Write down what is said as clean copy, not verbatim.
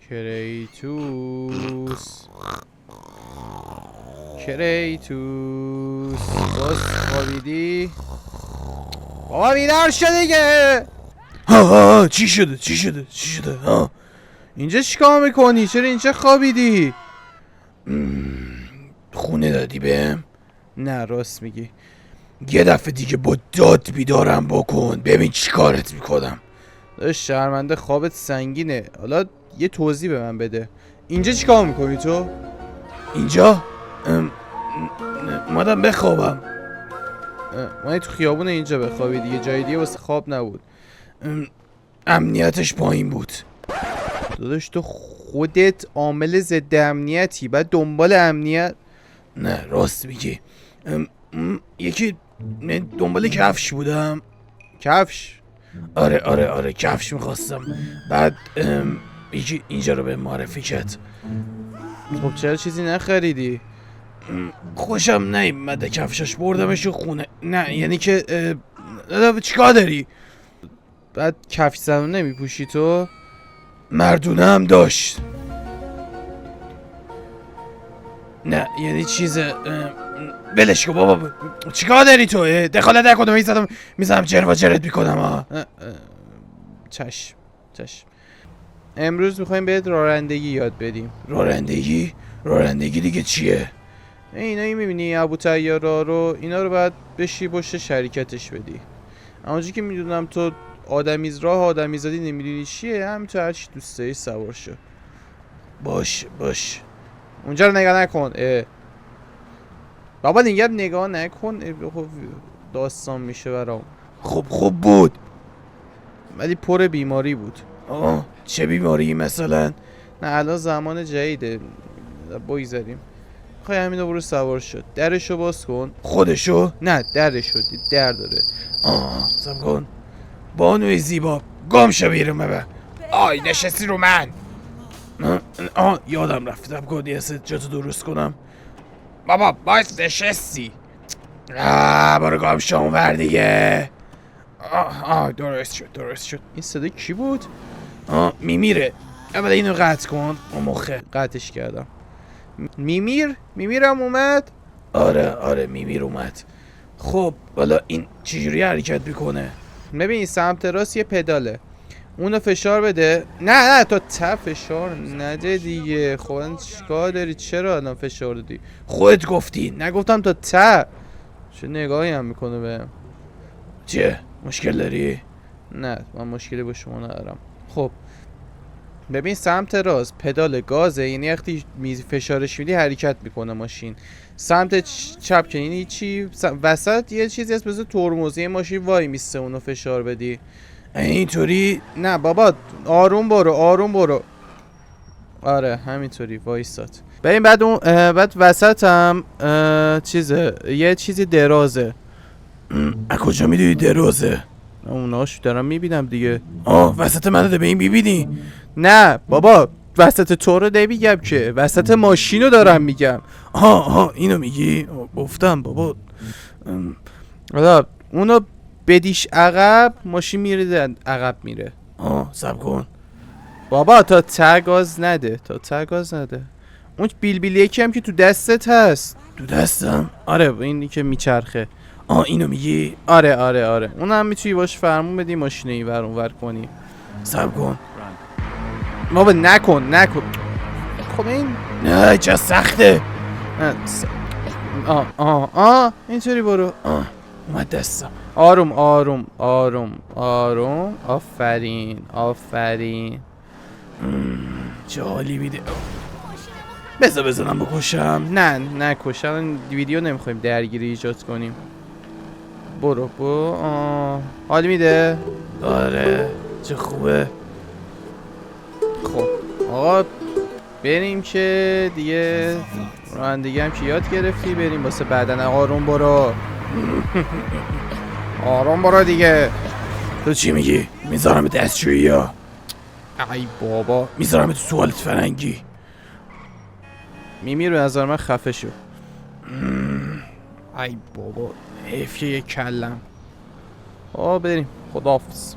کریتوس باز خوابیدی؟ بابا بیدار شد دیگه. ها چی شده ها؟ اینجا چیکار میکنی؟ چرا اینجا خوابیدی؟ خونه دادی بهم؟ نه راست میگی. یه دفعه دیگه با داد بیدارم بکن ببین چی کارت میکنم. داشت شرمنده خوابت سنگینه. حالا یه توضیح به من بده. اینجا چیکار میکنی تو؟ اینجا؟ اومدم بخوابم. من تو خیابون اینجا بخوابی دیگه، جای دیگه واسه خواب نبود. امنیتش پایین بود. داداش تو خودت عامل ضد امنیتی، بعد دنبال امنیت. نه راست میگی. یکی دنبال کفش بودم. کفش؟ آره کفش میخواستم. بعد یکی اینجا رو به معرفی کرد. خب چرا چیزی نخریدی؟ خوشم نیومده کفشش، بردمش خونه. نه یعنی که چیکار داری؟ بعد کفش زنون نمیپوشی تو؟ مردونه هم داشت. نه یعنی چیز بلش کن بابا. چیکار داری تو؟ دخالت نکنم میزنم جر و جرت میکنم. چشم. امروز میخوایم بهت رانندگی یاد بدیم. رانندگی دیگه چیه؟ اینایی میبینی ابو طیارا رو، اینا رو باید بشی پشت شریکتش بدی. همونجوری که میدونم تو آدمیز راه آدمیزادی نمیدونی چیه، همینطور هرچی دوست داری سوار شو. باش اونجا رو نگاه نکن. بابا دیگه نگاه نکن. داستان میشه برام. خب بود، ولی پر بیماری بود. چه بیماری مثلا؟ نه الان زمان جدیده، بگذاریم. خواهی همین رو برو سوار شد. درشو باز کن. خودشو؟ نه درشو، در داره. سب کن. بانوی زیبا گم شو بیرون ببر. نشستی رو من. یادم رفت. سب کن یه جاتو درست کنم. بابا باید نشستی. برو گم شو اونور دیگه. درست شد. این صدا کی بود؟ میمیره. اول اینو قطع کن. مخه قطعش کردم. میمیرم اومد. آره میمیر اومد. خب حالا این چجوری حرکت میکنه؟ ببین سمت راست یه پداله، اونو فشار بده. نه تو فشار نده دیگه. خب الان چیکار داری؟ چرا الان فشار دادی؟ خودت گفتی. نگفتم تا چه نگاهی هم میکنه بهم؟ چیه؟ مشکل داری؟ نه من مشکلی با شما ندارم. خب ببین سمت راست پدال گازه، یعنی وقتی فشارش میدی حرکت میکنه ماشین. سمت چپ که یعنی چی؟ وسط یه چیزی هست مثل ترمز، ماشین وای میسته اونو فشار بدی. اینطوری؟ نه بابا آروم برو. آره همینطوری وایسات. ببین بعد وسط هم چیزه، یه چیزی درازه. از کجا میدونی درازه؟ اوناش دارم میبینم دیگه. وسط منو به این میبینی؟ نه بابا وسط تو رو نمیگم که، وسط ماشین رو دارم میگم. اینو میگی؟ گفتم بابا. حالا اونو بدیش عقب، ماشین میره عقب میره. سب کن بابا تا گاز نده. اون بیل یکی هم که تو دستت هست. تو دستم؟ آره اینی که میچرخه. اینو میگی؟ آره اون هم میتونی باش فرمون بدی ماشین اینور اونور کنی. سب کن بابا نکن. خب این نه چه سخته. اینطوری برو. اومد دستم. آروم. آفرین. چه حالی میده. بزنم بکشم. نه نکشم، ویدیو نمیخوایم درگیری ایجاد کنیم. برو حالی میده. آره چه خوبه. خب آقا بریم که دیگه رانندگی هم که یاد گرفتی، بریم واسه بعدن. آروم برو دیگه. تو چی میگی؟ میذارم دستشویی یا؟ ای بابا میذارم تو توالت فرنگی. میمی رو نظر من خفه شو. ای بابا حیف که یه کلم. بریم خداحافظ.